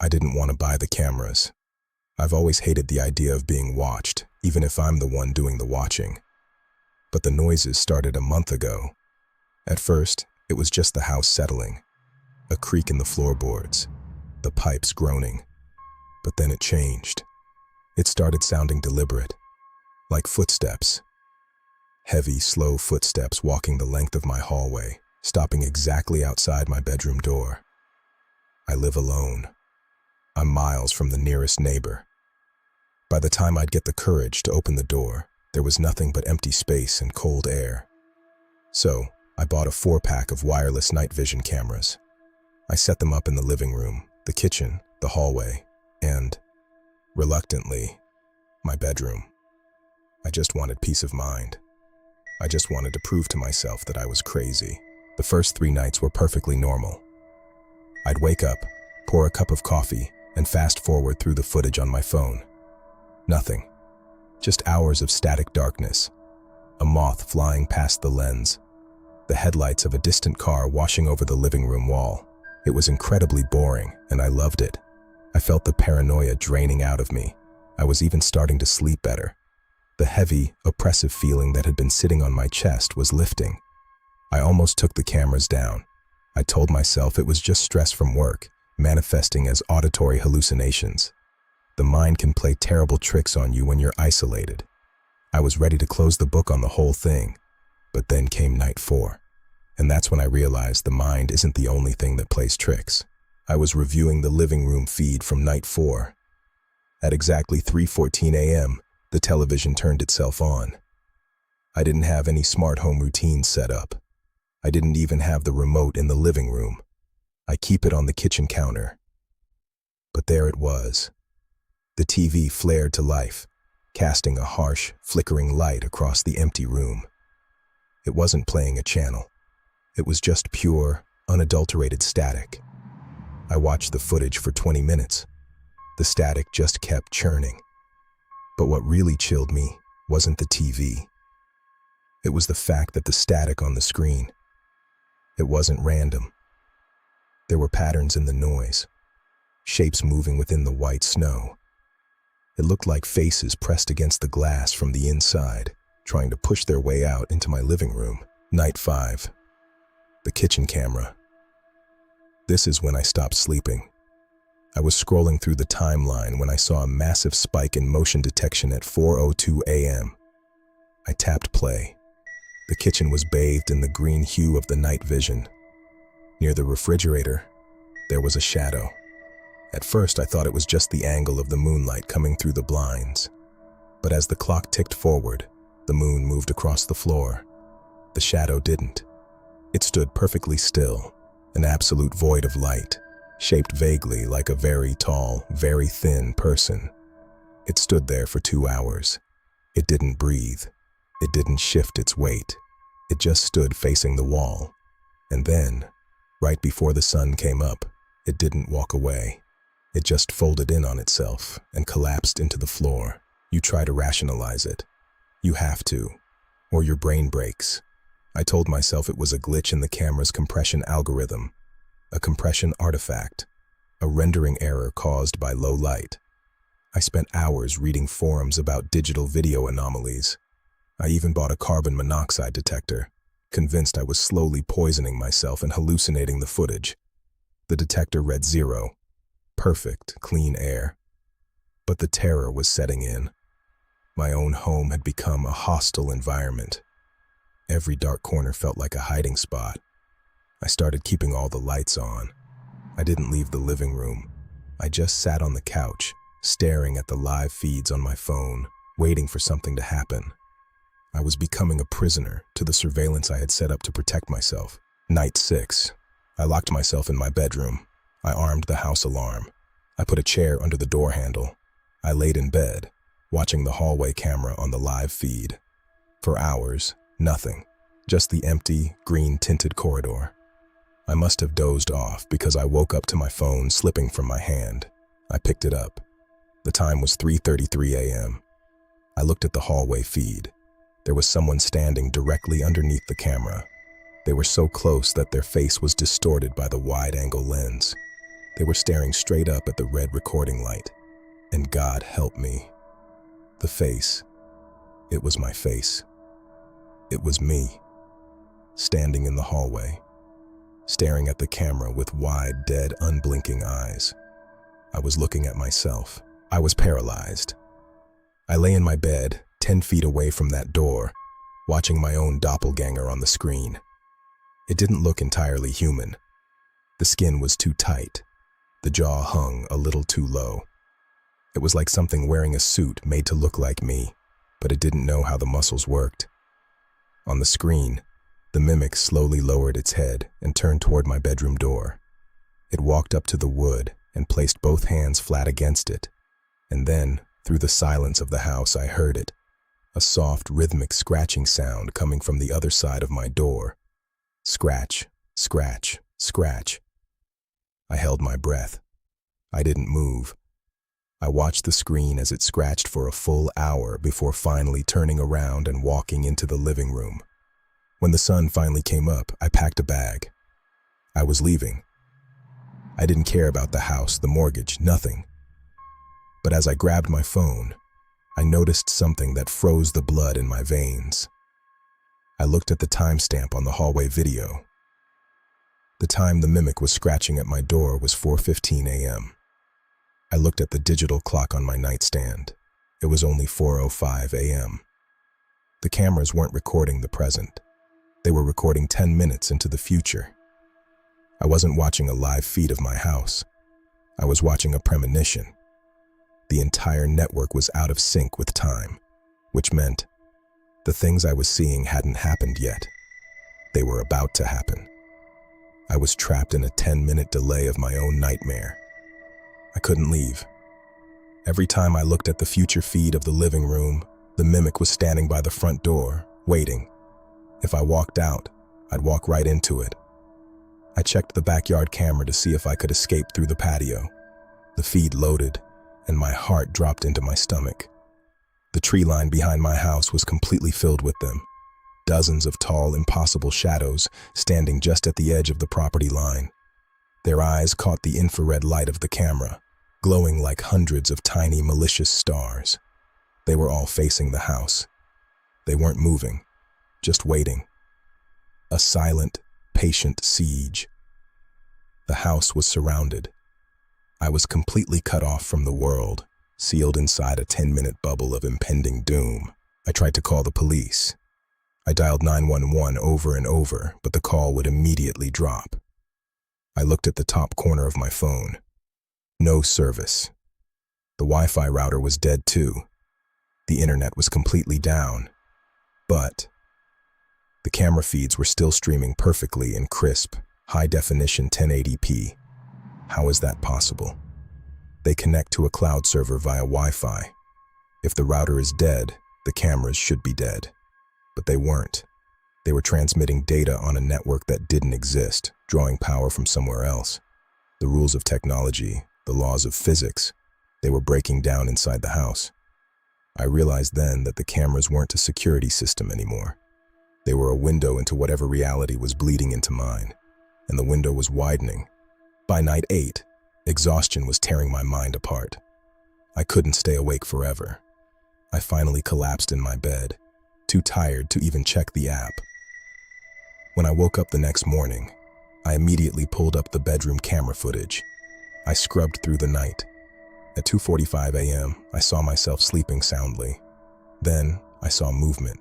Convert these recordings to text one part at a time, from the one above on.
I didn't want to buy the cameras. I've always hated the idea of being watched, even if I'm the one doing the watching. But the noises started a month ago. At first, it was just the house settling, a creak in the floorboards, the pipes groaning. But then it changed. It started sounding deliberate, like footsteps. Heavy, slow footsteps walking the length of my hallway, stopping exactly outside my bedroom door. I live alone. I'm miles from the nearest neighbor. By the time I'd get the courage to open the door, there was nothing but empty space and cold air. So, I bought a 4-pack of wireless night vision cameras. I set them up in the living room, the kitchen, the hallway, and, reluctantly, my bedroom. I just wanted peace of mind. I just wanted to prove to myself that I was crazy. The first 3 nights were perfectly normal. I'd wake up, pour a cup of coffee, and fast forward through the footage on my phone. Nothing. Just hours of static darkness. A moth flying past the lens. The headlights of a distant car washing over the living room wall. It was incredibly boring, and I loved it. I felt the paranoia draining out of me. I was even starting to sleep better. The heavy, oppressive feeling that had been sitting on my chest was lifting. I almost took the cameras down. I told myself it was just stress from work, manifesting as auditory hallucinations. The mind can play terrible tricks on you when you're isolated. I was ready to close the book on the whole thing, but then came night 4. And that's when I realized the mind isn't the only thing that plays tricks. I was reviewing the living room feed from night 4. At exactly 3:14 a.m., the television turned itself on. I didn't have any smart home routines set up. I didn't even have the remote in the living room. I keep it on the kitchen counter. But there it was. The TV flared to life, casting a harsh, flickering light across the empty room. It wasn't playing a channel. It was just pure, unadulterated static. I watched the footage for 20 minutes. The static just kept churning. But what really chilled me wasn't the TV. It was the fact that the static on the screen, it wasn't random. There were patterns in the noise, shapes moving within the white snow. It looked like faces pressed against the glass from the inside, trying to push their way out into my living room. Night 5. The kitchen camera. This is when I stopped sleeping. I was scrolling through the timeline when I saw a massive spike in motion detection at 4:02 a.m. I tapped play. The kitchen was bathed in the green hue of the night vision. Near the refrigerator, there was a shadow. At first, I thought it was just the angle of the moonlight coming through the blinds. But as the clock ticked forward, the moon moved across the floor. The shadow didn't. It stood perfectly still, an absolute void of light, shaped vaguely like a very tall, very thin person. It stood there for 2 hours. It didn't breathe. It didn't shift its weight. It just stood facing the wall. And then, right before the sun came up, it didn't walk away. It just folded in on itself and collapsed into the floor. You try to rationalize it. You have to, or your brain breaks. I told myself it was a glitch in the camera's compression algorithm, a compression artifact, a rendering error caused by low light. I spent hours reading forums about digital video anomalies. I even bought a carbon monoxide detector, convinced I was slowly poisoning myself and hallucinating the footage. The detector read 0. Perfect, clean air. But the terror was setting in. My own home had become a hostile environment. Every dark corner felt like a hiding spot. I started keeping all the lights on. I didn't leave the living room. I just sat on the couch, staring at the live feeds on my phone, waiting for something to happen. I was becoming a prisoner to the surveillance I had set up to protect myself. Night 6. I locked myself in my bedroom. I armed the house alarm. I put a chair under the door handle. I laid in bed, watching the hallway camera on the live feed. For hours, nothing. Just the empty, green-tinted corridor. I must have dozed off because I woke up to my phone slipping from my hand. I picked it up. The time was 3:33 a.m. I looked at the hallway feed. There was someone standing directly underneath the camera. They were so close that their face was distorted by the wide-angle lens. They were staring straight up at the red recording light. And God help me. The face. It was my face. It was me, standing in the hallway, staring at the camera with wide, dead, unblinking eyes. I was looking at myself. I was paralyzed. I lay in my bed, 10 feet away from that door, watching my own doppelganger on the screen. It didn't look entirely human. The skin was too tight. The jaw hung a little too low. It was like something wearing a suit made to look like me, but it didn't know how the muscles worked. On the screen, the mimic slowly lowered its head and turned toward my bedroom door. It walked up to the wood and placed both hands flat against it. And then, through the silence of the house, I heard it, a soft, rhythmic scratching sound coming from the other side of my door. Scratch, scratch, scratch. I held my breath. I didn't move. I watched the screen as it scratched for a full hour before finally turning around and walking into the living room. When the sun finally came up, I packed a bag. I was leaving. I didn't care about the house, the mortgage, nothing. But as I grabbed my phone, I noticed something that froze the blood in my veins. I looked at the timestamp on the hallway video. The time the mimic was scratching at my door was 4:15 a.m. I looked at the digital clock on my nightstand. It was only 4:05 a.m. The cameras weren't recording the present. They were recording 10 minutes into the future. I wasn't watching a live feed of my house. I was watching a premonition. The entire network was out of sync with time, which meant the things I was seeing hadn't happened yet. They were about to happen. I was trapped in a 10-minute delay of my own nightmare. I couldn't leave. Every time I looked at the future feed of the living room, the mimic was standing by the front door, waiting. If I walked out, I'd walk right into it. I checked the backyard camera to see if I could escape through the patio. The feed loaded, and my heart dropped into my stomach. The tree line behind my house was completely filled with them. Dozens of tall, impossible shadows standing just at the edge of the property line. Their eyes caught the infrared light of the camera, glowing like hundreds of tiny, malicious stars. They were all facing the house. They weren't moving, just waiting. A silent, patient siege. The house was surrounded. I was completely cut off from the world, sealed inside a 10-minute bubble of impending doom. I tried to call the police. I dialed 911 over and over, but the call would immediately drop. I looked at the top corner of my phone. No service. The Wi-Fi router was dead too. The internet was completely down. But the camera feeds were still streaming perfectly in crisp, high-definition 1080p. How is that possible? They connect to a cloud server via Wi-Fi. If the router is dead, the cameras should be dead. But they weren't. They were transmitting data on a network that didn't exist, drawing power from somewhere else. The rules of technology, the laws of physics, they were breaking down inside the house. I realized then that the cameras weren't a security system anymore. They were a window into whatever reality was bleeding into mine, and the window was widening. By night 8, exhaustion was tearing my mind apart. I couldn't stay awake forever. I finally collapsed in my bed, too tired to even check the app. When I woke up the next morning, I immediately pulled up the bedroom camera footage. I scrubbed through the night. At 2:45 a.m., I saw myself sleeping soundly. Then I saw movement.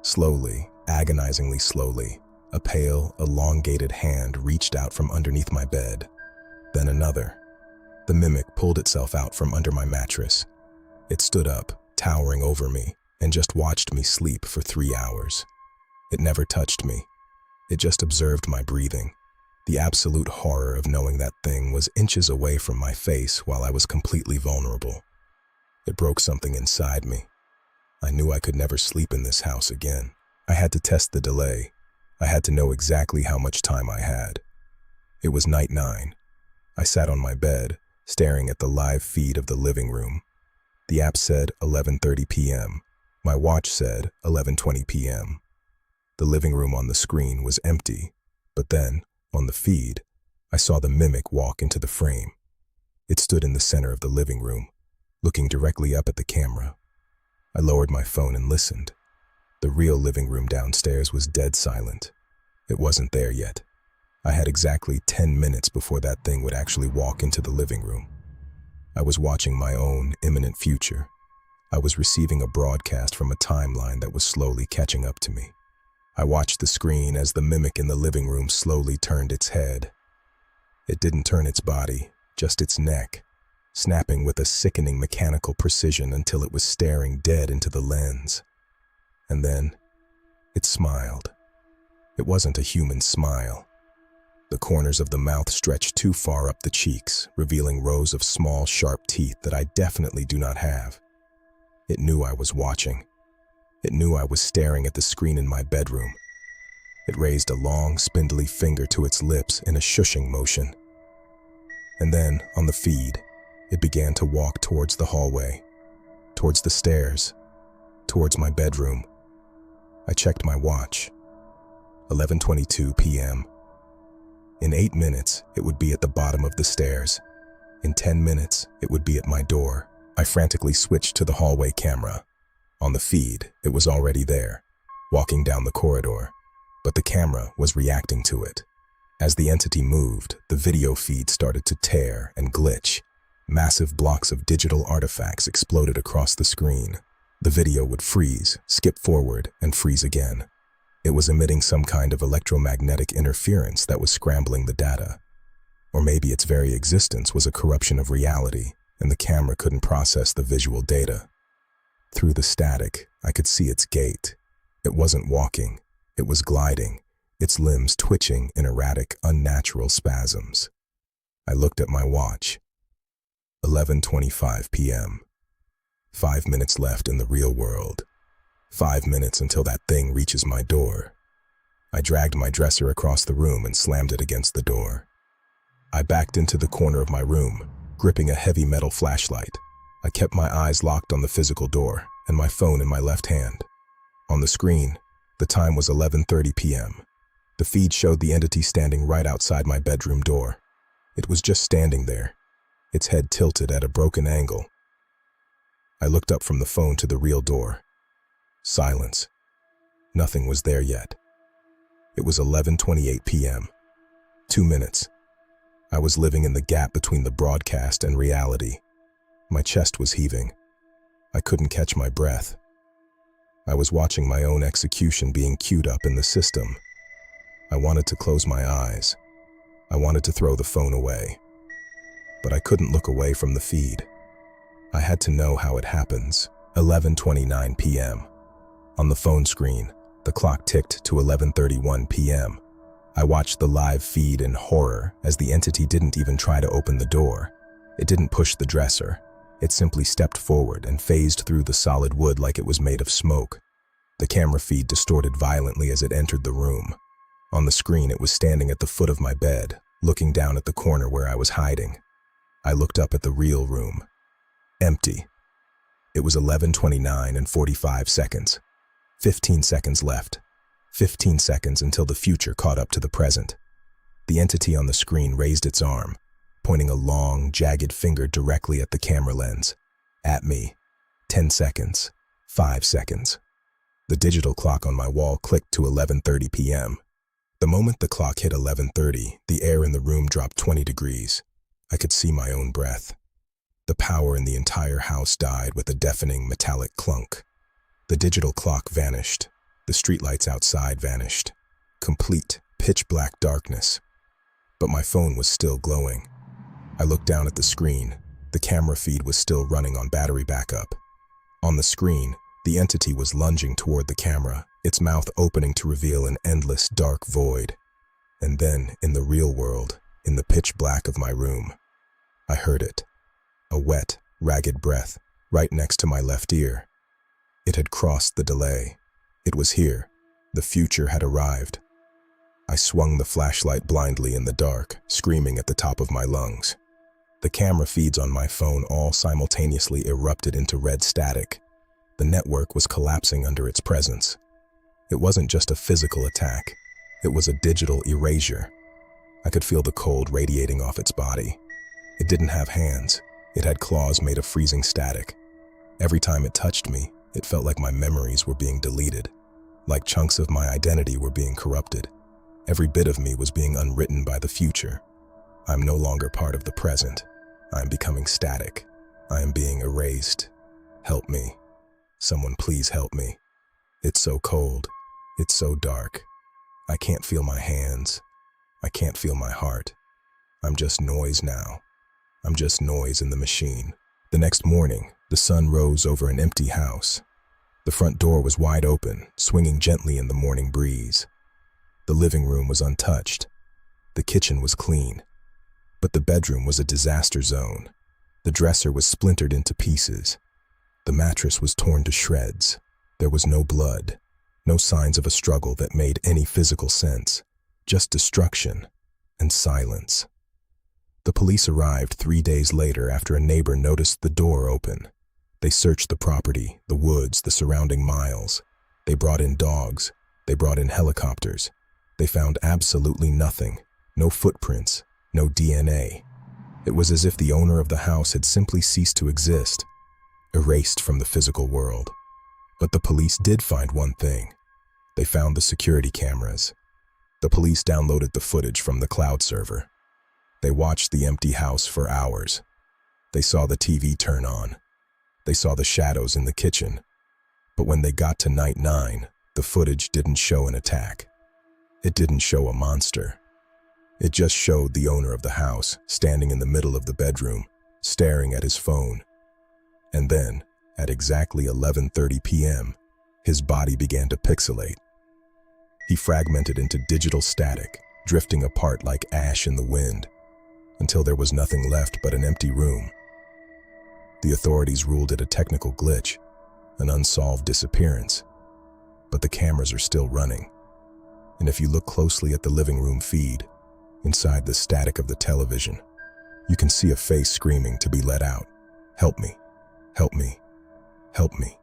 Slowly, agonizingly slowly, a pale, elongated hand reached out from underneath my bed. Then another. The mimic pulled itself out from under my mattress. It stood up, towering over me, and just watched me sleep for 3 hours. It never touched me. It just observed my breathing. The absolute horror of knowing that thing was inches away from my face while I was completely vulnerable. It broke something inside me. I knew I could never sleep in this house again. I had to test the delay. I had to know exactly how much time I had. It was night 9. I sat on my bed, staring at the live feed of the living room. The app said 11:30 p.m. My watch said 11:20 p.m. The living room on the screen was empty, but then, on the feed, I saw the mimic walk into the frame. It stood in the center of the living room, looking directly up at the camera. I lowered my phone and listened. The real living room downstairs was dead silent. It wasn't there yet. I had exactly 10 minutes before that thing would actually walk into the living room. I was watching my own imminent future. I was receiving a broadcast from a timeline that was slowly catching up to me. I watched the screen as the mimic in the living room slowly turned its head. It didn't turn its body, just its neck, snapping with a sickening mechanical precision until it was staring dead into the lens. And then, it smiled. It wasn't a human smile. The corners of the mouth stretched too far up the cheeks, revealing rows of small, sharp teeth that I definitely do not have. It knew I was watching. It knew I was staring at the screen in my bedroom. It raised a long, spindly finger to its lips in a shushing motion. And then, on the feed, it began to walk towards the hallway, towards the stairs, towards my bedroom. I checked my watch. 11:22 p.m. In 8 minutes, it would be at the bottom of the stairs. In 10 minutes, it would be at my door. I frantically switched to the hallway camera. On the feed, it was already there, walking down the corridor, but the camera was reacting to it. As the entity moved, the video feed started to tear and glitch. Massive blocks of digital artifacts exploded across the screen. The video would freeze, skip forward, and freeze again. It was emitting some kind of electromagnetic interference that was scrambling the data. Or maybe its very existence was a corruption of reality, and the camera couldn't process the visual data. Through the static, I could see its gait. It wasn't walking, it was gliding, its limbs twitching in erratic, unnatural spasms. I looked at my watch. 11:25 p.m. 5 minutes left in the real world. 5 minutes until that thing reaches my door. I dragged my dresser across the room and slammed it against the door. I backed into the corner of my room, gripping a heavy metal flashlight. I kept my eyes locked on the physical door and my phone in my left hand. On the screen, the time was 11:30 p.m. The feed showed the entity standing right outside my bedroom door. It was just standing there, its head tilted at a broken angle. I looked up from the phone to the real door. Silence. Nothing was there yet. It was 11:28 p.m. 2 minutes. I was living in the gap between the broadcast and reality. My chest was heaving. I couldn't catch my breath. I was watching my own execution being queued up in the system. I wanted to close my eyes. I wanted to throw the phone away. But I couldn't look away from the feed. I had to know how it happens. 11:29 p.m. On the phone screen, the clock ticked to 11:31 p.m. I watched the live feed in horror as the entity didn't even try to open the door. It didn't push the dresser. It simply stepped forward and phased through the solid wood like it was made of smoke. The camera feed distorted violently as it entered the room. On the screen, it was standing at the foot of my bed, looking down at the corner where I was hiding. I looked up at the real room. Empty. It was 11:29 and 45 seconds. 15 seconds left. 15 seconds until the future caught up to the present. The entity on the screen raised its arm, pointing a long, jagged finger directly at the camera lens. At me. 10 seconds. 5 seconds. The digital clock on my wall clicked to 11:30 p.m. The moment the clock hit 11:30, the air in the room dropped 20 degrees. I could see my own breath. The power in the entire house died with a deafening metallic clunk. The digital clock vanished. The streetlights outside vanished. Complete, pitch-black darkness. But my phone was still glowing. I looked down at the screen. The camera feed was still running on battery backup. On the screen, the entity was lunging toward the camera, its mouth opening to reveal an endless dark void. And then, in the real world, in the pitch black of my room, I heard it. A wet, ragged breath, right next to my left ear. It had crossed the delay. It was here. The future had arrived. I swung the flashlight blindly in the dark, screaming at the top of my lungs. The camera feeds on my phone all simultaneously erupted into red static. The network was collapsing under its presence. It wasn't just a physical attack. It was a digital erasure. I could feel the cold radiating off its body. It didn't have hands. It had claws made of freezing static. Every time it touched me, it felt like my memories were being deleted, like chunks of my identity were being corrupted. Every bit of me was being unwritten by the future. I'm no longer part of the present. I am becoming static. I am being erased. Help me. Someone please help me. It's so cold. It's so dark. I can't feel my hands. I can't feel my heart. I'm just noise now. I'm just noise in the machine. The next morning, the sun rose over an empty house. The front door was wide open, swinging gently in the morning breeze. The living room was untouched. The kitchen was clean. But the bedroom was a disaster zone. The dresser was splintered into pieces. The mattress was torn to shreds. There was no blood, no signs of a struggle that made any physical sense, just destruction and silence. The police arrived 3 days later after a neighbor noticed the door open. They searched the property, the woods, the surrounding miles. They brought in dogs. They brought in helicopters. They found absolutely nothing, no footprints, no DNA. It was as if the owner of the house had simply ceased to exist, erased from the physical world. But the police did find one thing. They found the security cameras. The police downloaded the footage from the cloud server. They watched the empty house for hours. They saw the TV turn on. They saw the shadows in the kitchen. But when they got to night 9, the footage didn't show an attack. It didn't show a monster. It just showed the owner of the house standing in the middle of the bedroom, staring at his phone. And then, at exactly 11:30 p.m., his body began to pixelate. He fragmented into digital static, drifting apart like ash in the wind, until there was nothing left but an empty room. The authorities ruled it a technical glitch, an unsolved disappearance. But the cameras are still running. And if you look closely at the living room feed, inside the static of the television, you can see a face screaming to be let out. Help me, help me, help me.